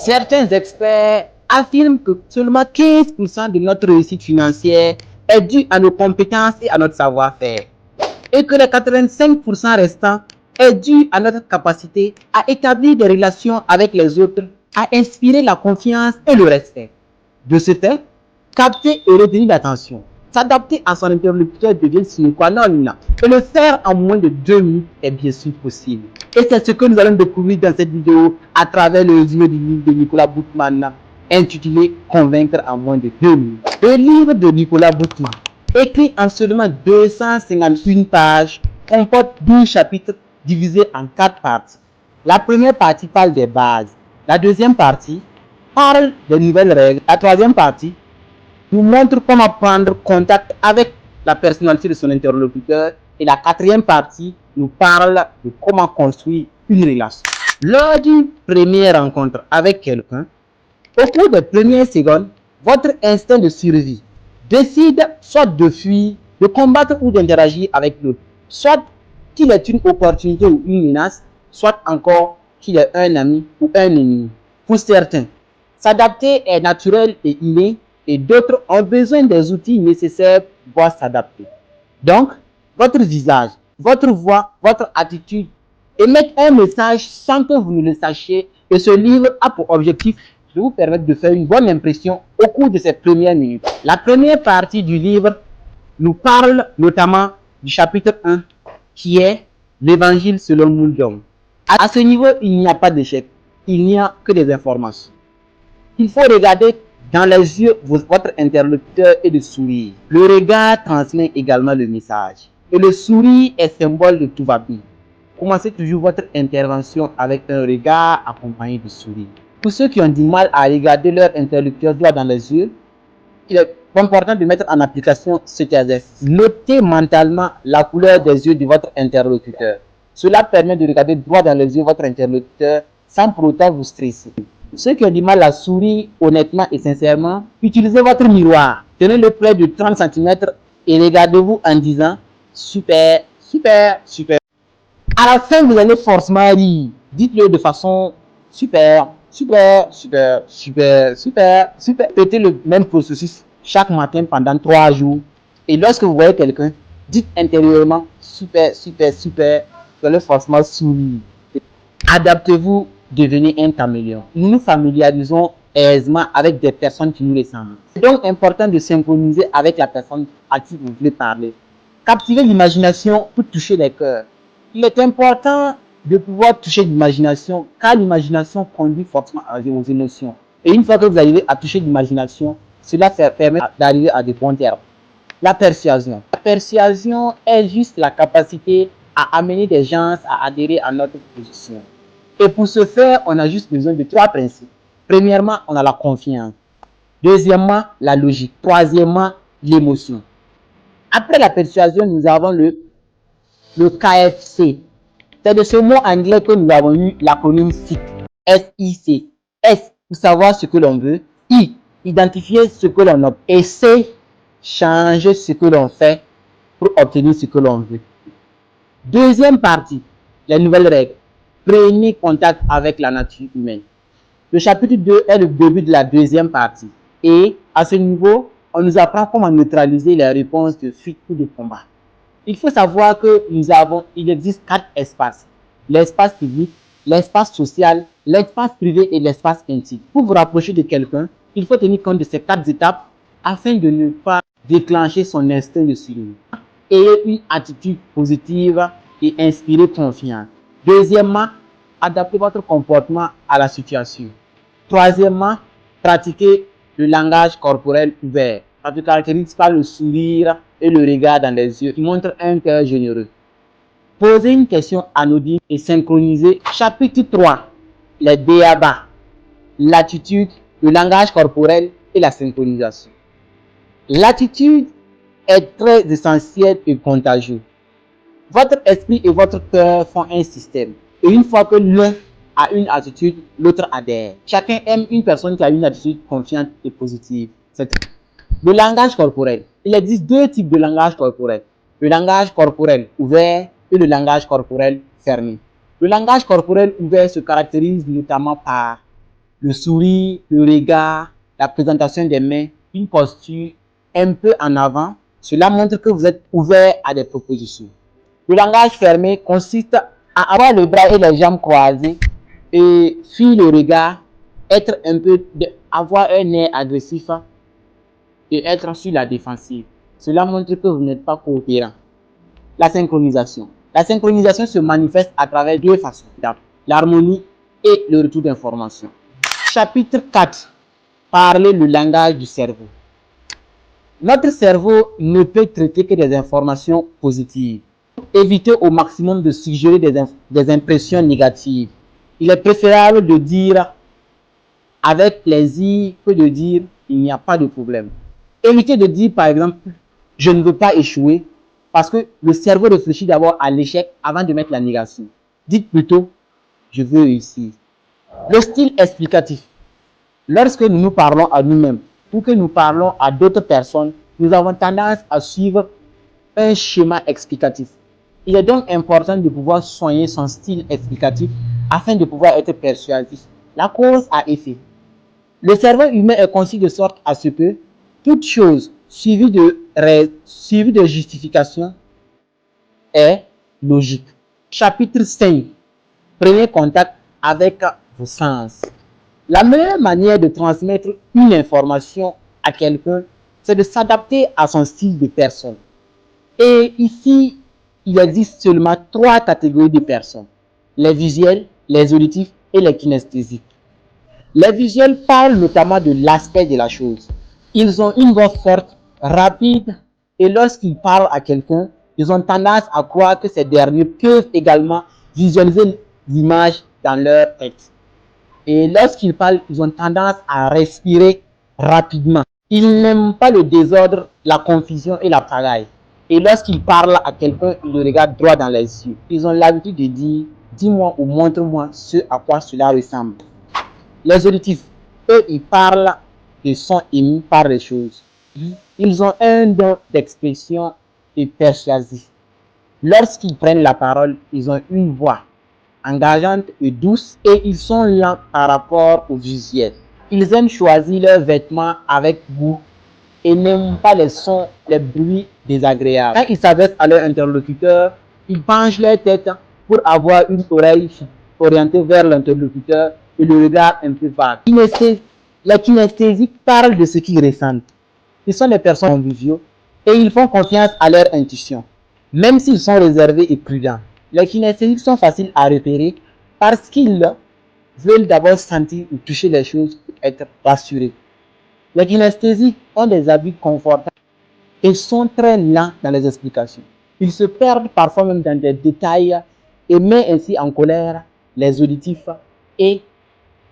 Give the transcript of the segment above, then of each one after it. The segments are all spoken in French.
Certains experts affirment que seulement 15% de notre réussite financière est due à nos compétences et à notre savoir-faire, et que les 85% restants est dû à notre capacité à établir des relations avec les autres, à inspirer la confiance et le respect. De ce fait, capter et retenir l'attention, s'adapter à son interlocuteur devient sine qua non, et le faire en moins de 2 minutes est bien sûr possible. Et c'est ce que nous allons découvrir dans cette vidéo à travers le résumé du livre de Nicolas Boutman intitulé Convaincre en moins de 2 minutes. Le livre de Nicolas Boutman, écrit en seulement 251 pages, comporte 12 chapitres divisés en 4 parties. La première partie parle des bases. La deuxième partie parle des nouvelles règles. La troisième partie nous montre comment prendre contact avec la personnalité de son interlocuteur. Et la quatrième partie nous parle de comment construire une relation. Lors d'une première rencontre avec quelqu'un, au cours des premières secondes, votre instinct de survie décide soit de fuir, de combattre ou d'interagir avec l'autre. Soit qu'il est une opportunité ou une menace, soit encore qu'il est un ami ou un ennemi. Pour certains, s'adapter est naturel et inné, et d'autres ont besoin des outils nécessaires pour pouvoir s'adapter. Donc, votre visage, votre voix, votre attitude émettent un message sans que vous ne le sachiez, et ce livre a pour objectif de vous permettre de faire une bonne impression au cours de ces premières minutes. La première partie du livre nous parle notamment du chapitre 1 qui est l'évangile selon Mouldion. À ce niveau, il n'y a pas d'échec, il n'y a que des informations. Il faut regarder dans les yeux votre interlocuteur et de sourire. Le regard transmet également le message. Et le sourire est symbole de tout va bien. Commencez toujours votre intervention avec un regard accompagné de sourire. Pour ceux qui ont du mal à regarder leur interlocuteur droit dans les yeux, il est important de mettre en application cet exercice. Notez mentalement la couleur des yeux de votre interlocuteur. Cela permet de regarder droit dans les yeux de votre interlocuteur sans pour autant vous stresser. Ceux qui ont du mal à sourire honnêtement et sincèrement, utilisez votre miroir. Tenez-le près de 30 cm et regardez-vous en disant super, super, super. À la fin, vous allez forcément rire. Dites-le de façon super, super, super, super, super, super. Répétez le même processus chaque matin pendant 3 jours. Et lorsque vous voyez quelqu'un, dites intérieurement super, super, super. Vous allez forcément sourire. Adaptez-vous, devenez un caméléon. Nous nous familiarisons aisément avec des personnes qui nous ressemblent. C'est donc important de synchroniser avec la personne à qui vous voulez parler. Captivez l'imagination pour toucher les cœurs. Il est important de pouvoir toucher l'imagination car l'imagination conduit fortement aux émotions. Et une fois que vous arrivez à toucher l'imagination, cela permet d'arriver à des bons termes. La persuasion. La persuasion est juste la capacité à amener des gens à adhérer à notre position. Et pour ce faire, on a juste besoin de 3 principes. Premièrement, on a la confiance. Deuxièmement, la logique. Troisièmement, l'émotion. Après la persuasion, nous avons le KFC. C'est de ce mot anglais que nous avons eu l'acronyme SIC. S-I-C. S pour savoir ce que l'on veut. I, identifier ce que l'on obtient. Et C, changer ce que l'on fait pour obtenir ce que l'on veut. Deuxième partie, les nouvelles règles. Prenez contact avec la nature humaine. Le chapitre 2 est le début de la deuxième partie. Et à ce niveau, on nous apprend comment neutraliser les réponses de fuite ou de combat. Il faut savoir qu'il existe 4 espaces. L'espace public, l'espace social, l'espace privé et l'espace intime. Pour vous rapprocher de quelqu'un, il faut tenir compte de ces 4 étapes afin de ne pas déclencher son instinct de survie. Ayez une attitude positive et inspirez confiance. Deuxièmement, adaptez votre comportement à la situation. Troisièmement, pratiquez le langage corporel ouvert. Ça se caractérise par le sourire et le regard dans les yeux qui montre un cœur généreux. Posez une question anodine et synchronisez. Chapitre 3, les b.a.-ba, l'attitude, le langage corporel et la synchronisation. L'attitude est très essentielle et contagieuse. Votre esprit et votre cœur font un système. Et une fois que l'un a une attitude, l'autre adhère. Chacun aime une personne qui a une attitude confiante et positive. Le langage corporel. Il existe 2 types de langage corporel. Le langage corporel ouvert et le langage corporel fermé. Le langage corporel ouvert se caractérise notamment par le sourire, le regard, la présentation des mains, une posture un peu en avant. Cela montre que vous êtes ouvert à des propositions. Le langage fermé consiste à avoir les bras et les jambes croisés et fuir le regard, être un peu, avoir un air agressif et être sur la défensive. Cela montre que vous n'êtes pas coopérant. La synchronisation. La synchronisation se manifeste à travers deux façons, l'harmonie et le retour d'information. Chapitre 4. Parler le langage du cerveau. Notre cerveau ne peut traiter que des informations positives. Éviter au maximum de suggérer des impressions négatives. Il est préférable de dire avec plaisir que de dire il n'y a pas de problème. Évitez de dire par exemple je ne veux pas échouer parce que le cerveau réfléchit d'abord à l'échec avant de mettre la négation. Dites plutôt je veux réussir. Le style explicatif. Lorsque nous nous parlons à nous-mêmes ou que nous parlons à d'autres personnes, nous avons tendance à suivre un schéma explicatif. Il est donc important de pouvoir soigner son style explicatif afin de pouvoir être persuasif. La cause à effet. Le cerveau humain est conçu de sorte à ce que toute chose suivie de justification est logique. Chapitre 5. Prenez contact avec vos sens. La meilleure manière de transmettre une information à quelqu'un, c'est de s'adapter à son style de personne. Et ici, il existe seulement 3 catégories de personnes. Les visuels, les auditifs et les kinesthésiques. Les visuels parlent notamment de l'aspect de la chose. Ils ont une voix forte, rapide, et lorsqu'ils parlent à quelqu'un, ils ont tendance à croire que ces derniers peuvent également visualiser l'image dans leur tête. Et lorsqu'ils parlent, ils ont tendance à respirer rapidement. Ils n'aiment pas le désordre, la confusion et la pagaille. Et lorsqu'ils parlent à quelqu'un, ils le regardent droit dans les yeux. Ils ont l'habitude de dire, dis-moi ou montre-moi ce à quoi cela ressemble. Les auditifs, eux, ils parlent de sons émis par les choses. Ils ont un don d'expression et persuasif. Lorsqu'ils prennent la parole, ils ont une voix engageante et douce et ils sont lents par rapport au visuel. Ils aiment choisir leurs vêtements avec goût et n'aiment pas les sons, les bruits désagréables. Quand ils s'adressent à leur interlocuteur, ils penchent leur tête pour avoir une oreille orientée vers l'interlocuteur et le regard un peu vague. Les kinesthésiques parlent de ce qu'ils ressentent. Ils sont des personnes conviviaux et ils font confiance à leur intuition, même s'ils sont réservés et prudents. Les kinesthésiques sont faciles à repérer parce qu'ils veulent d'abord sentir ou toucher les choses pour être rassurés. Les kinesthésiques ont des habits confortables et sont très lents dans les explications. Ils se perdent parfois même dans des détails et mettent ainsi en colère les auditifs et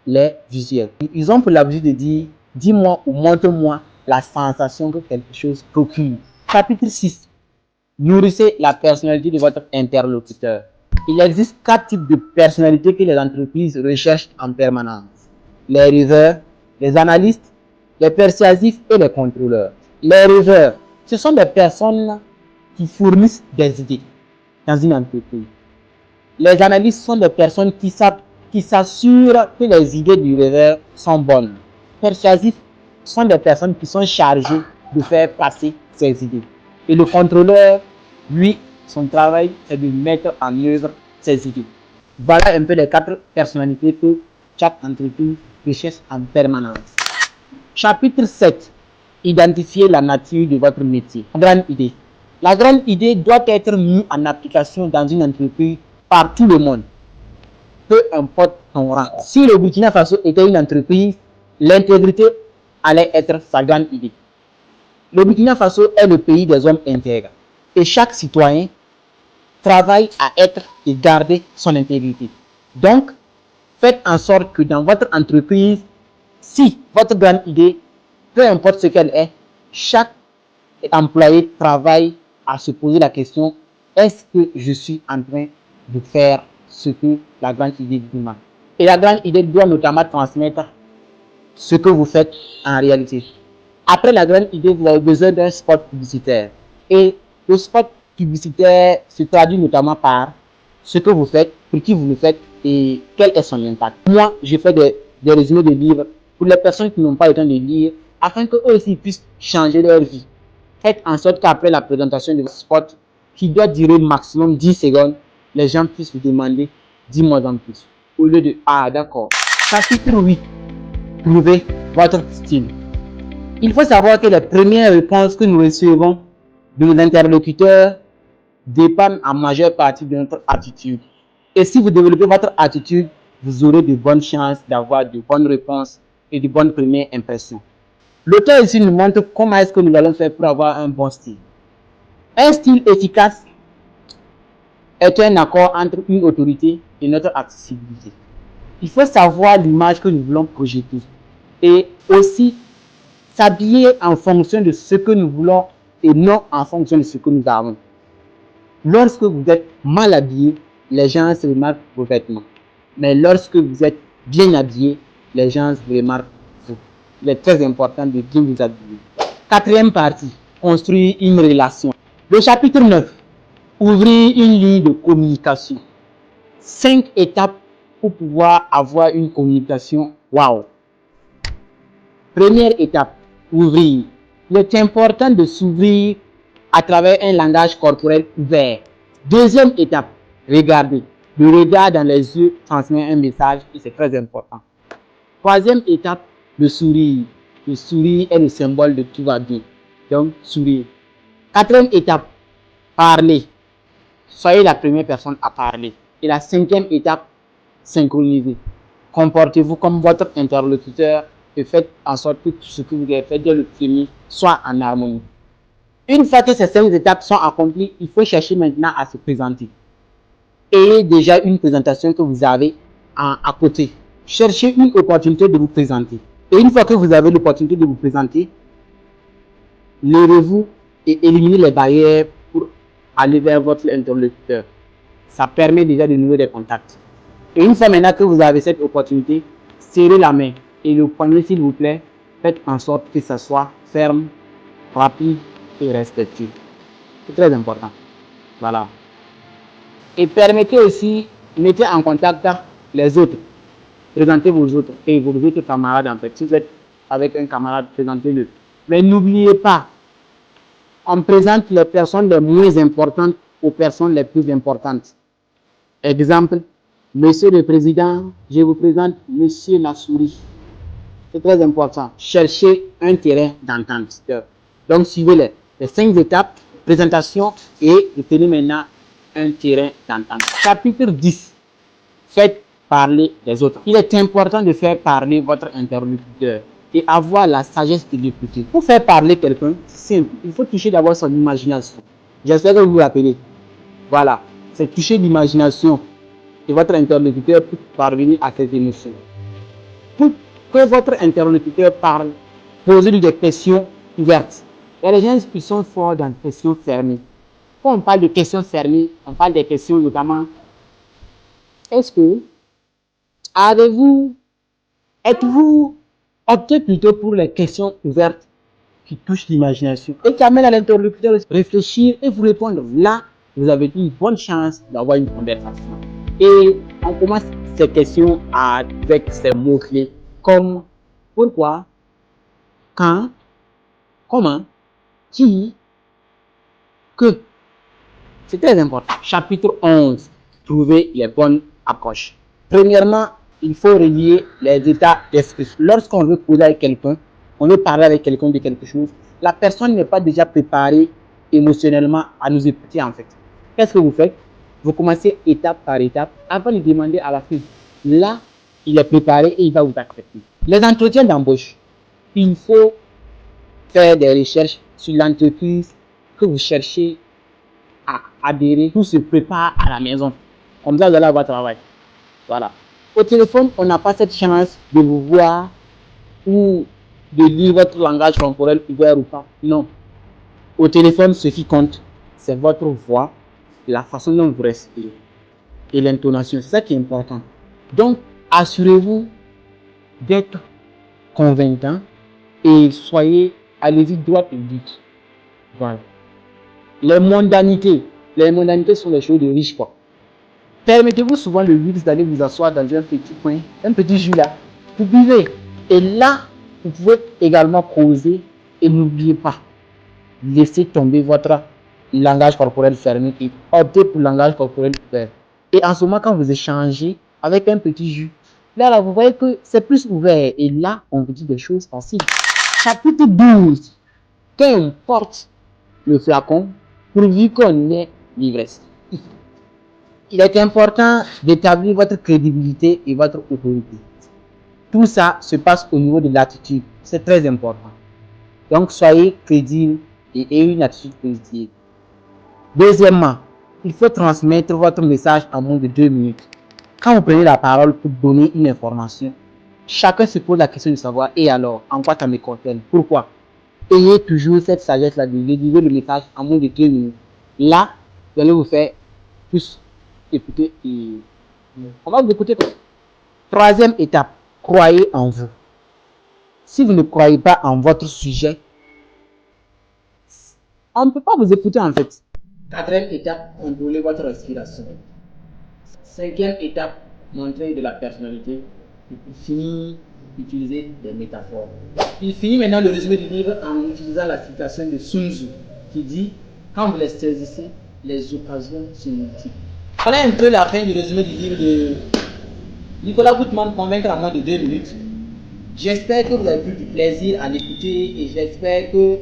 les visuels. Ils ont pour l'habitude de dire « dis-moi ou montre-moi la sensation que quelque chose procure ». Chapitre 6. Nourrissez la personnalité de votre interlocuteur. Il existe 4 types de personnalités que les entreprises recherchent en permanence. Les rêveurs, les analystes, les persuasifs et les contrôleurs. Les rêveurs, ce sont des personnes qui fournissent des idées dans une entreprise. Les analystes sont des personnes qui s'assurent que les idées du rêveur sont bonnes. Persuasifs sont des personnes qui sont chargées de faire passer ces idées. Et le contrôleur, lui, son travail, c'est de mettre en œuvre ses idées. Voilà un peu les 4 personnalités que chaque entreprise recherche en permanence. Chapitre 7. Identifier la nature de votre métier. Grande idée. La grande idée doit être mise en application dans une entreprise par tout le monde. Peu importe son rang. Si le Burkina Faso était une entreprise, l'intégrité allait être sa grande idée. Le Burkina Faso est le pays des hommes intègres. Et chaque citoyen travaille à être et garder son intégrité. Donc, faites en sorte que dans votre entreprise, si votre grande idée, peu importe ce qu'elle est, chaque employé travaille à se poser la question, est-ce que je suis en train de faire ce que la grande idée demande? Et la grande idée doit notamment transmettre ce que vous faites en réalité. Après la grande idée, vous avez besoin d'un spot publicitaire. Et le spot publicitaire se traduit notamment par ce que vous faites, pour qui vous le faites et quel est son impact. Moi, je fais des des résumés de livres pour les personnes qui n'ont pas le temps de lire, afin qu'eux aussi puissent changer leur vie. Faites en sorte qu'après la présentation de votre spot, qui doit durer maximum 10 secondes, les gens puissent vous demander 10 mois en plus. Au lieu de ah d'accord. Chapitre 8. Trouvez votre style. Il faut savoir que les premières réponses que nous recevons de nos interlocuteurs dépendent en majeure partie de notre attitude. Et si vous développez votre attitude, vous aurez de bonnes chances d'avoir de bonnes réponses et de bonnes premières impressions. L'auteur ici nous montre comment est-ce que nous allons faire pour avoir un bon style. Un style efficace est un accord entre une autorité et notre accessibilité. Il faut savoir l'image que nous voulons projeter et aussi s'habiller en fonction de ce que nous voulons et non en fonction de ce que nous avons. Lorsque vous êtes mal habillé, les gens se remarquent vos vêtements. Mais lorsque vous êtes bien habillé, les gens vous remarquent vous. Il est très important de bien vous habiller. Quatrième partie, construire une relation. Le chapitre 9, ouvrir une ligne de communication. 5 étapes pour pouvoir avoir une communication. Waouh! Première étape, ouvrir. Il est important de s'ouvrir à travers un langage corporel ouvert. Deuxième étape, regarder. Le regard dans les yeux transmet un message et c'est très important. Troisième étape, le sourire. Le sourire est le symbole de tout va bien. Donc, sourire. Quatrième étape, parler. Soyez la première personne à parler. Et la cinquième étape, synchroniser. Comportez-vous comme votre interlocuteur et faites en sorte que tout ce que vous avez fait dès le premier soit en harmonie. Une fois que ces 5 étapes sont accomplies, il faut chercher maintenant à se présenter. Ayez déjà une présentation que vous avez à côté. Cherchez une opportunité de vous présenter. Et une fois que vous avez l'opportunité de vous présenter, levez-vous et éliminez les barrières pour aller vers votre interlocuteur. Ça permet déjà de nouer des contacts. Et une fois maintenant que vous avez cette opportunité, serrez la main et le poignet s'il vous plaît, faites en sorte que ça soit ferme, rapide et respectueux. C'est très important. Voilà. Et permettez aussi, mettez en contact les autres. Présentez vos autres et vos autres camarades en fait. Si vous êtes avec un camarade, présentez-le. Mais n'oubliez pas, on présente les personnes les moins importantes aux personnes les plus importantes. Exemple, Monsieur le Président, je vous présente Monsieur la souris. C'est très important. Cherchez un terrain d'entente. Donc, suivez les 5 étapes, présentation et retenez maintenant un terrain d'entente. Chapitre 10. Faites parler des autres. Il est important de faire parler votre interlocuteur et avoir la sagesse de l'écouter. Pour faire parler quelqu'un, c'est simple. Il faut toucher d'abord son imagination. J'espère que vous vous rappelez. Voilà. C'est toucher l'imagination de votre interlocuteur pour parvenir à ses émotions. Pour que votre interlocuteur parle, posez-lui des questions ouvertes. Il y a des gens qui sont forts dans les questions fermées. Quand on parle de questions fermées, on parle des questions notamment. Est-ce que êtes-vous opté plutôt pour les questions ouvertes qui touchent l'imagination et qui amènent à l'interlocuteur de réfléchir et vous répondre? Là, vous avez une bonne chance d'avoir une conversation. Et on commence ces questions avec ces mots-clés comme pourquoi, quand, comment, qui, que. C'est très important. Chapitre 11. Trouver les bonnes approches. Premièrement, il faut relier les états d'esprit. Lorsqu'on veut causer avec quelqu'un, on veut parler avec quelqu'un de quelque chose, la personne n'est pas déjà préparée émotionnellement à nous écouter en fait. Qu'est-ce que vous faites? Vous commencez étape par étape avant de demander à la fin. Là, il est préparé et il va vous accepter. Les entretiens d'embauche. Il faut faire des recherches sur l'entreprise que vous cherchez à adhérer. Tout se prépare à la maison. Comme ça, vous allez avoir travail. Voilà. Au téléphone, on n'a pas cette chance de vous voir ou de lire votre langage corporel ouvert ou pas. Non. Au téléphone, ce qui compte, c'est votre voix, la façon dont vous respirez et l'intonation. C'est ça qui est important. Donc, assurez-vous d'être convaincant et soyez, allez-y droit au but. Voilà. Les mondanités sont des choses de riches, quoi. Permettez-vous souvent le luxe d'aller vous asseoir dans un petit coin, un petit jus là, vous buvez. Et là, vous pouvez également causer et n'oubliez pas, laissez tomber votre langage corporel fermé et optez pour le langage corporel ouvert. Et en ce moment, quand vous échangez avec un petit jus, là, vous voyez que c'est plus ouvert. Et là, on vous dit des choses faciles. Chapitre 12. Qu'importe le flacon, pourvu qu'on ait l'ivresse. Il est important d'établir votre crédibilité et votre autorité. Tout ça se passe au niveau de l'attitude. C'est très important. Donc, soyez crédible et ayez une attitude positive. Deuxièmement, il faut transmettre votre message en moins de 2 minutes. Quand vous prenez la parole pour donner une information, chacun se pose la question de savoir, et alors, en quoi ça me concerne? Pourquoi? Ayez toujours cette sagesse-là de délivrer le message en moins de 2 minutes. Là, vous allez vous faire plus écouter et on va vous écouter. Troisième étape, croyez en vous. Si vous ne croyez pas en votre sujet, on ne peut pas vous écouter en fait. Quatrième étape, contrôlez votre respiration. Cinquième étape, montrer de la personnalité. Et pour finir, utiliser des métaphores. Il finit maintenant le résumé du livre en utilisant la citation de Sun Tzu qui dit: quand vous les saisissez, les occasions se multiplient. Voilà un peu la fin du résumé du livre de Nicolas Gutmann, Convaincre en moins de 2 minutes. J'espère que vous avez eu du plaisir à l'écouter et j'espère que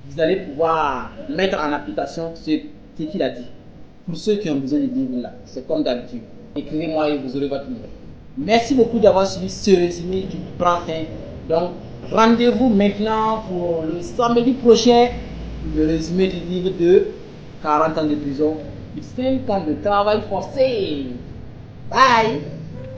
vous allez pouvoir mettre en application ce qu'il a dit. Pour ceux qui ont besoin de livre là, c'est comme d'habitude. Écrivez-moi et vous aurez votre livre. Merci beaucoup d'avoir suivi ce résumé du Prends fin. Donc, rendez-vous maintenant pour le samedi prochain, le résumé du livre de 40 ans de prison et 5 ans de travail forcé. Bye!